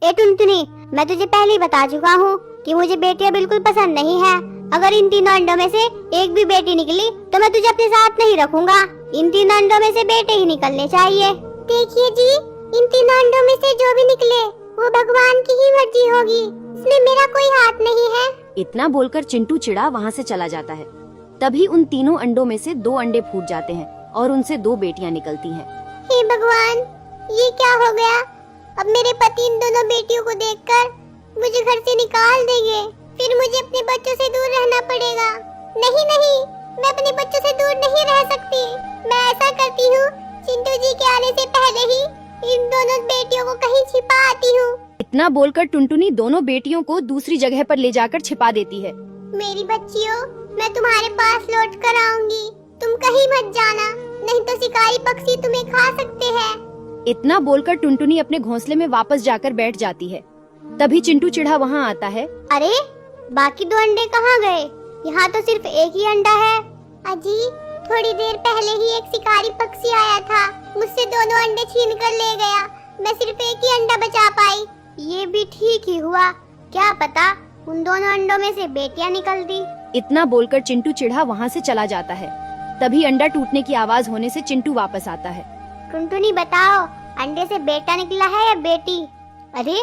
ए टुनटुनी, मैं तुझे पहले ही बता चुका हूँ कि मुझे बेटियां बिल्कुल पसंद नहीं है। अगर इन तीनों अंडों में से एक भी बेटी निकली तो मैं तुझे अपने साथ नहीं रखूंगा। इन तीनों अंडों में से बेटे ही निकलने चाहिए। देखिए जी, इन तीनों अंडों में से जो भी निकले वो भगवान की ही मर्जी होगी, इसमें मेरा कोई हाथ नहीं है। इतना बोलकर चिंटू चिड़ा वहाँ से चला जाता है। तभी उन तीनों अंडों में से 2 अंडे फूट जाते हैं और उनसे 2 बेटियां निकलती हैं। हे भगवान, ये क्या हो गया? अब मेरे पति इन दोनों बेटियों को देखकर मुझे घर से निकाल देंगे, फिर मुझे अपने बच्चों से दूर रहना पड़ेगा। नहीं नहीं, मैं अपने बच्चों से दूर नहीं रह सकती। मैं ऐसा करती हूँ, चिंटू जी के आने से पहले ही इन दोनों बेटियों को कहीं छिपा आती हूँ। इतना बोलकर टुनटुनी दोनों बेटियों को दूसरी जगह पर ले जाकर छिपा देती है। मेरी बच्चियों, मैं तुम्हारे पास लौट कर आऊंगी, तुम कहीं मत जाना, नहीं तो शिकारी पक्षी तुम्हें खा सकते हैं। इतना बोलकर टुनटुनी अपने घोंसले में वापस जाकर बैठ जाती है। तभी चिंटू चिढ़ा वहाँ आता है। अरे, बाकी 2 अंडे कहाँ गए? यहाँ तो सिर्फ एक ही अंडा है। अजी, थोड़ी देर पहले ही एक शिकारी पक्षी आया था, मुझसे दोनों अंडे छीन कर ले गया। मैं सिर्फ एक ही अंडा बचा पाई। ये भी ठीक ही हुआ, क्या पता उन दोनों अंडों में से बेटियां निकलती। इतना बोलकर चिंटू चिढ़ा वहाँ से चला जाता है। तभी अंडा टूटने की आवाज होने से चिंटू वापस आता है। टुनटुनी बताओ, अंडे से बेटा निकला है या बेटी? अरे,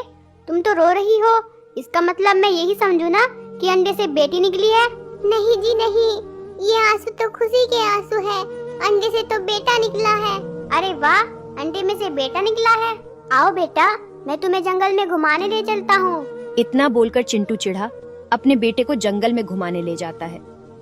तुम तो रो रही हो, इसका मतलब मैं यही समझू ना कि अंडे से बेटी निकली है? नहीं जी नहीं, ये आंसू तो खुशी के आंसू है। अंडे से तो बेटा निकला है। अरे वाह, अंडे में से बेटा निकला है। आओ बेटा, मैं तुम्हें जंगल में घुमाने ले चलता हूँ। इतना बोलकर चिंटू चिढ़ा अपने बेटे को जंगल में घुमाने ले जाता है।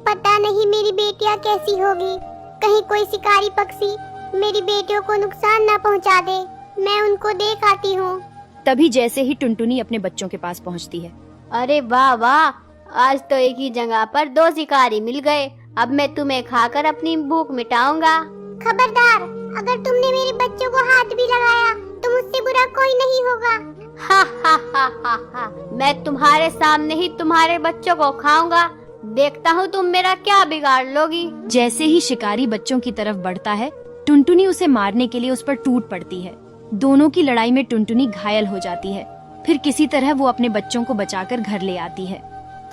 पता नहीं मेरी बेटियाँ कैसी होगी, कहीं कोई शिकारी पक्षी मेरी बेटियों को नुकसान न पहुँचा दे। मैं उनको देख आती हूँ। तभी जैसे ही टुनटुनी अपने बच्चों के पास पहुँचती है। अरे वाह वाह, आज तो एक ही जगह पर 2 शिकारी मिल गए। अब मैं तुम्हें खाकर अपनी भूख मिटाऊंगा। खबरदार, अगर तुमने मेरे बच्चों को हाथ भी लगाया तो मुझसे बुरा कोई नहीं होगा। हा हा हा हा हा, मैं तुम्हारे सामने ही तुम्हारे बच्चों को खाऊंगा। देखता हूँ तुम मेरा क्या बिगाड़ लोगी। जैसे ही शिकारी बच्चों की तरफ बढ़ता है, टुनटुनी उसे मारने के लिए उस पर टूट पड़ती है। दोनों की लड़ाई में टुनटुनी घायल हो जाती है। फिर किसी तरह वो अपने बच्चों को बचाकर घर ले आती है।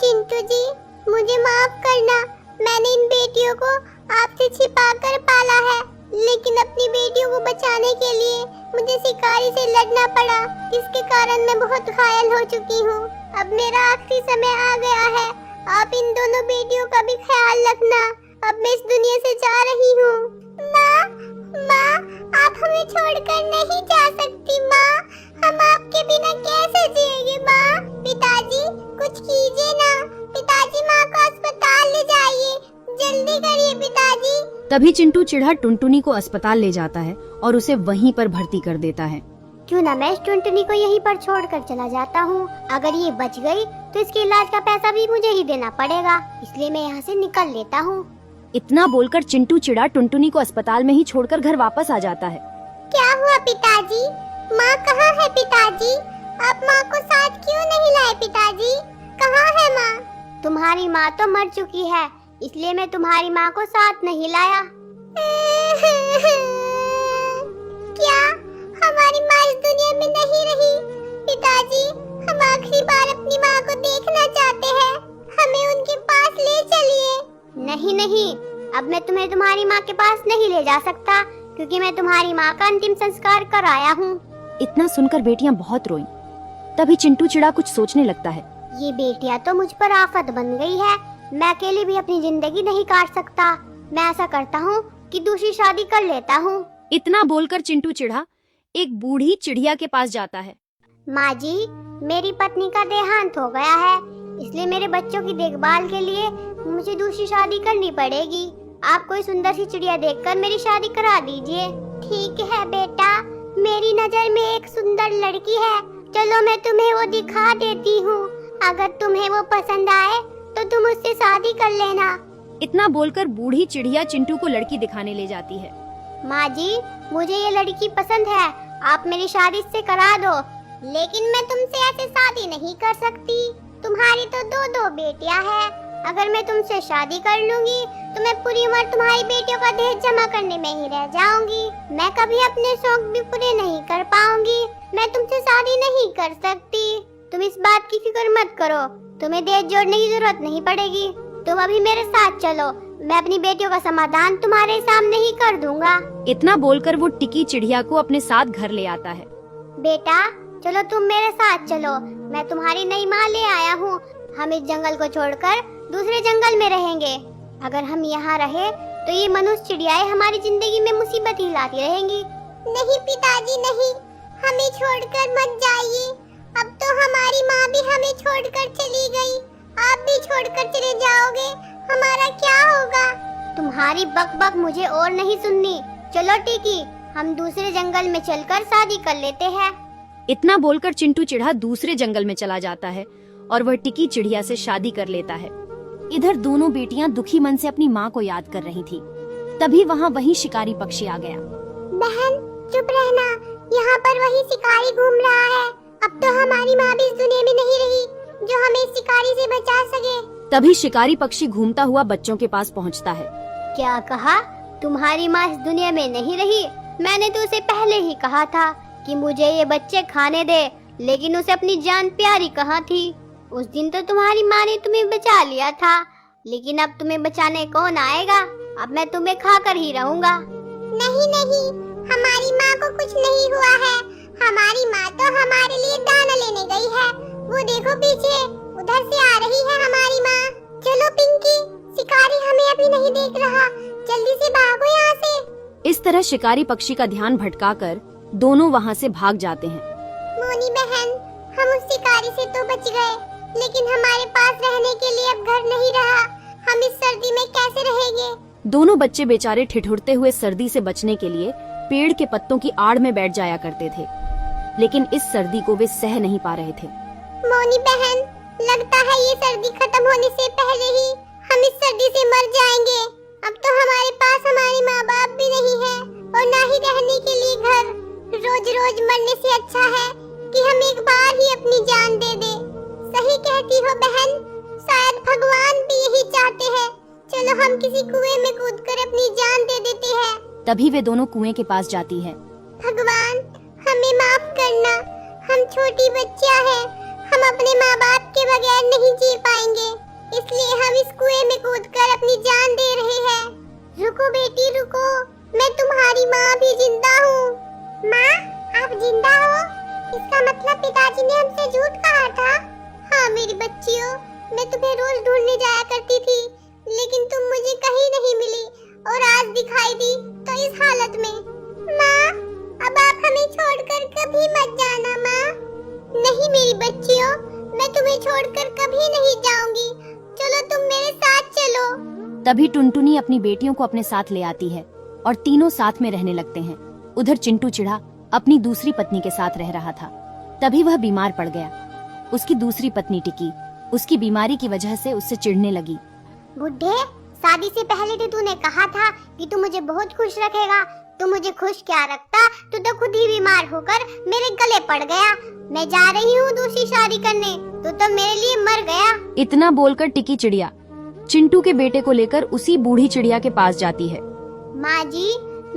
चिंटू जी, मुझे माफ करना, मैंने इन बेटियों को आपसे छिपाकर पाला है, लेकिन अपनी बेटियों को बचाने के लिए मुझे शिकारी से लड़ना पड़ा, जिसके कारण मैं बहुत घायल हो चुकी हूँ। अब मेरा आखिरी समय आ गया है, आप इन दोनों बेटियों का भी ख्याल रखना। अब मैं इस दुनिया से जा रही हूँ। माँ, माँ, आप हमें छोड़कर नहीं जा सकती माँ, हम आपके बिना कैसे जिएंगे माँ? पिताजी, कुछ कीजिए ना। पिताजी, माँ को अस्पताल ले जाइए, जल्दी करिए पिताजी। तभी चिंटू चिढ़ा टुनटुनी को अस्पताल ले जाता है और उसे वहीं पर भर्ती कर देता है। क्यों ना मैं इस टुनटुनी को यहीं पर छोड़कर चला जाता हूँ। अगर ये बच गई तो इसके इलाज का पैसा भी मुझे ही देना पड़ेगा, इसलिए मैं यहाँ से निकल लेता हूँ। इतना बोलकर चिंटू चिढ़ा टुनटुनी को अस्पताल में ही छोड़कर घर वापस आ जाता है। क्या हुआ पिताजी? माँ कहाँ है पिताजी? आप माँ को साथ क्यों नहीं लाए पिताजी? कहाँ है माँ? तुम्हारी माँ तो मर चुकी है, इसलिए मैं तुम्हारी माँ को साथ नहीं लाया। क्या हमारी माँ इस दुनिया में नहीं रही? पिताजी, हम आखिरी बार अपनी माँ को देखना चाहते हैं, हमें उनके पास ले चलिए। नहीं नहीं, अब मैं तुम्हें तुम्हारी माँ के पास नहीं ले जा सकता, क्योंकि मैं तुम्हारी माँ का अंतिम संस्कार कर आया हूँ। इतना सुनकर बेटियां बहुत रोईं। तभी चिंटू चिढ़ा कुछ सोचने लगता है। ये बेटियां तो मुझ पर आफत बन गई है, मैं अकेले भी अपनी जिंदगी नहीं काट सकता। मैं ऐसा करता हूँ कि दूसरी शादी कर लेता हूँ। इतना बोलकर चिंटू चिढ़ा एक बूढ़ी चिड़िया के पास जाता है। माँ जी, मेरी पत्नी का देहांत हो गया है, इसलिए मेरे बच्चों की देखभाल के लिए मुझे दूसरी शादी करनी पड़ेगी। आप कोई सुंदर सी चिड़िया देखकर मेरी शादी करा दीजिए। ठीक है बेटा, मेरी नजर में एक सुंदर लड़की है, चलो मैं तुम्हें वो दिखा देती हूँ। अगर तुम्हें वो पसंद आए तो तुम उससे शादी कर लेना। इतना बोलकर बूढ़ी चिड़िया चिंटू को लड़की दिखाने ले जाती है। माँ जी, मुझे ये लड़की पसंद है, आप मेरी शादी इससे करा दो। लेकिन मैं तुमसे ऐसे शादी नहीं कर सकती, तुम्हारी तो 2 बेटियां हैं, अगर मैं तुमसे शादी कर लूंगी तो मैं पूरी उम्र तुम्हारी बेटियों का दहेज जमा करने में ही रह जाऊंगी। मैं कभी अपने शौक भी पूरे नहीं कर पाऊंगी। मैं तुमसे शादी नहीं कर सकती। तुम इस बात की फिक्र मत करो, तुम्हें दहेज जोड़ने की जरूरत नहीं पड़ेगी। तुम अभी मेरे साथ चलो, मैं अपनी बेटियों का समाधान तुम्हारे सामने ही कर दूंगा। इतना बोलकर वो टिकी चिड़िया को अपने साथ घर ले आता है। बेटा चलो तुम मेरे साथ चलो, मैं तुम्हारी नई माँ ले आया हूँ। हम इस जंगल को छोड़कर दूसरे जंगल में रहेंगे। अगर हम यहाँ रहे तो ये मनुष्य चिड़ियाएं हमारी जिंदगी में मुसीबत ही लाती रहेंगी। नहीं पिताजी नहीं, हमें छोड़कर मत जाइए। अब तो हमारी माँ भी हमें छोड़कर चली गई, आप भी छोड़कर चले जाओगे, हमारा क्या होगा? तुम्हारी बकबक मुझे और नहीं सुननी। चलो टिकी, हम दूसरे जंगल में चलकर शादी कर लेते हैं। इतना बोलकर चिंटू चिढ़ा दूसरे जंगल में चला जाता है और वह टिकी चिड़िया से शादी कर लेता है। इधर दोनों बेटियां दुखी मन से अपनी माँ को याद कर रही थी। तभी वहाँ वही शिकारी पक्षी आ गया। बहन चुप रहना, यहाँ पर वही शिकारी घूम रहा है। अब तो हमारी माँ भी इस दुनिया में नहीं रही जो हमें इस शिकारी से बचा सके। तभी शिकारी पक्षी घूमता हुआ बच्चों के पास पहुँचता है। क्या कहा? तुम्हारी माँ इस दुनिया में नहीं रही? मैंने तो उसे पहले ही कहा था कि मुझे ये बच्चे खाने दे, लेकिन उसे अपनी जान प्यारी कहाँ थी? उस दिन तो तुम्हारी माँ ने तुम्हें बचा लिया था, लेकिन अब तुम्हें बचाने कौन आएगा? अब मैं तुम्हें खाकर ही रहूँगा। नहीं नहीं, हमारी माँ को कुछ नहीं हुआ है। हमारी माँ तो हमारे लिए दाना लेने गई है। वो देखो पीछे, उधर से आ रही है हमारी माँ। चलो पिंकी, शिकारी हमें अभी नहीं देख रहा, जल्दी से भागो यहाँ से। इस तरह शिकारी पक्षी का ध्यान भटकाकर दोनों वहाँ से भाग जाते हैं। मोनी बहन, हम उस शिकारी से तो बच गए, लेकिन हमारे पास रहने के लिए अब घर नहीं रहा। हम इस सर्दी में कैसे रहेंगे? दोनों बच्चे बेचारे ठिठुरते हुए सर्दी से बचने के लिए पेड़ के पत्तों की आड़ में बैठ जाया करते थे, लेकिन इस सर्दी को वे सह नहीं पा रहे थे। मोनी बहन, लगता है ये सर्दी खत्म होने से पहले ही हम इस सर्दी से मर जाएंगे। अब तो हमारे पास हमारे माँ बाप भी नहीं है और ना ही रहने के लिए घर। रोज रोज मरने से अच्छा है कि हम एक बार ही अपनी जान दे दे। सही कहती हो बहन, शायद भगवान भी यही चाहते हैं। चलो हम किसी कुएं में कूदकर अपनी जान दे देते हैं। तभी वे दोनों कुएं के पास जाती है। भगवान हमें माफ करना, हम छोटी बच्चियां हैं, हम अपने माँ बाप के बगैर नहीं जी पाएंगे, इसलिए हम इस कुएं में कूदकर अपनी जान दे रहे हैं। रुको बेटी रुको, मैं तुम्हारी माँ भी जिंदा हूँ। माँ आप जिंदा हो? इसका मतलब पिताजी ने हमसे झूठ कहा था। हाँ मेरी बच्चियों, मैं तुम्हें रोज ढूंढने जाया करती थी, लेकिन तुम मुझे कहीं नहीं मिली और आज दिखाई दी तो इस हालत में। माँ अब आप हमें छोड़कर कभी मत जाना। माँ नहीं मेरी बच्चियों, मैं तुम्हें छोड़कर कभी नहीं जाऊंगी। चलो तुम मेरे साथ चलो। तभी टुनटुनी अपनी बेटियों को अपने साथ ले आती है और तीनों साथ में रहने लगते हैं। उधर चिंटू चिढ़ा अपनी दूसरी पत्नी के साथ रह रहा था। तभी वह बीमार पड़ गया। उसकी दूसरी पत्नी टिकी उसकी बीमारी की वजह से उससे चिढ़ने लगी। बुढ़े, शादी से पहले तो तूने कहा था कि तू मुझे बहुत खुश रखेगा। तू मुझे खुश क्या रखता, तू तो खुद ही बीमार होकर मेरे गले पड़ गया। मैं जा रही हूँ दूसरी शादी करने, तू तो मेरे लिए मर गया। इतना बोलकर टिकी चिड़िया चिंटू के बेटे को लेकर उसी बूढ़ी चिड़िया के पास जाती है। माँ जी,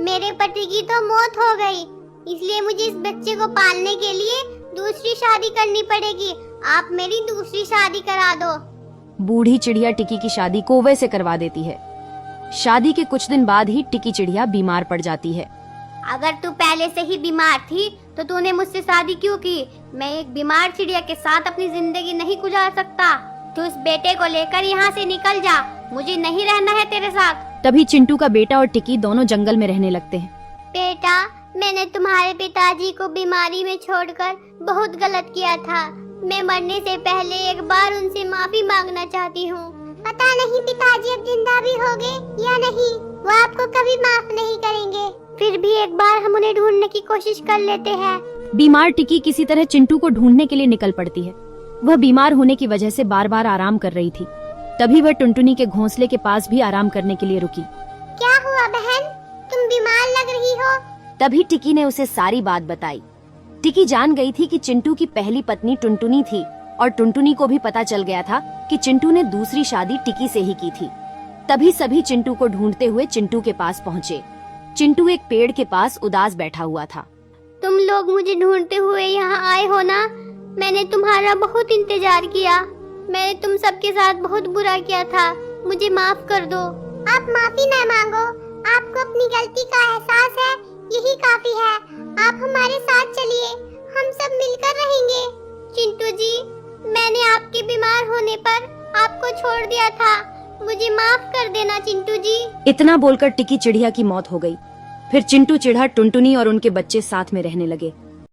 मेरे पति की तो मौत हो गई, इसलिए मुझे इस बच्चे को पालने के लिए दूसरी शादी करनी पड़ेगी। आप मेरी दूसरी शादी करा दो। बूढ़ी चिड़िया टिकी की शादी कौवे से करवा देती है। शादी के कुछ दिन बाद ही टिकी चिड़िया बीमार पड़ जाती है। अगर तू पहले से ही बीमार थी तो तूने मुझसे शादी क्यों की? मैं एक बीमार चिड़िया के साथ अपनी जिंदगी नहीं गुजार सकता। तू इस बेटे को लेकर यहाँ से निकल जा, मुझे नहीं रहना है तेरे साथ। तभी चिंटू का बेटा और टिकी दोनों जंगल में रहने लगते हैं। बेटा, मैंने तुम्हारे पिताजी को बीमारी में छोड़कर बहुत गलत किया था। मैं मरने से पहले एक बार उनसे माफी मांगना चाहती हूँ। पता नहीं पिताजी अब जिंदा भी होंगे या नहीं, वो आपको कभी माफ नहीं करेंगे। फिर भी एक बार हम उन्हें ढूंढने की कोशिश कर लेते हैं। बीमार टिकी किसी तरह चिंटू को ढूंढने के लिए निकल पड़ती है। वह बीमार होने की वजह से बार बार आराम कर रही थी। तभी वह टुनटुनी के घोंसले के पास भी आराम करने के लिए रुकी। क्या हुआ बहन, तुम बीमार लग रही हो? तभी टिकी ने उसे सारी बात बताई। टिकी जान गई थी कि चिंटू की पहली पत्नी टुनटुनी थी और टुनटुनी को भी पता चल गया था कि चिंटू ने दूसरी शादी टिकी से ही की थी। तभी सभी चिंटू को ढूंढते हुए चिंटू के पास पहुँचे। चिंटू एक पेड़ के पास उदास बैठा हुआ था। तुम लोग मुझे ढूंढते हुए यहाँ आए हो ना? मैंने तुम्हारा बहुत इंतजार किया। मैंने तुम सबके साथ बहुत बुरा किया था, मुझे माफ कर दो। आप माफी ना मांगो, आपको अपनी गलती का एहसास है, यही काफी है। आप हमारे साथ चलिए, हम सब मिलकर रहेंगे। चिंटू जी, मैंने आपके बीमार होने पर आपको छोड़ दिया था, मुझे माफ कर देना चिंटू जी। इतना बोलकर टिकी चिड़िया की मौत हो गई। फिर चिंटू चिढ़ा टुनटुनी और उनके बच्चे साथ में रहने लगे।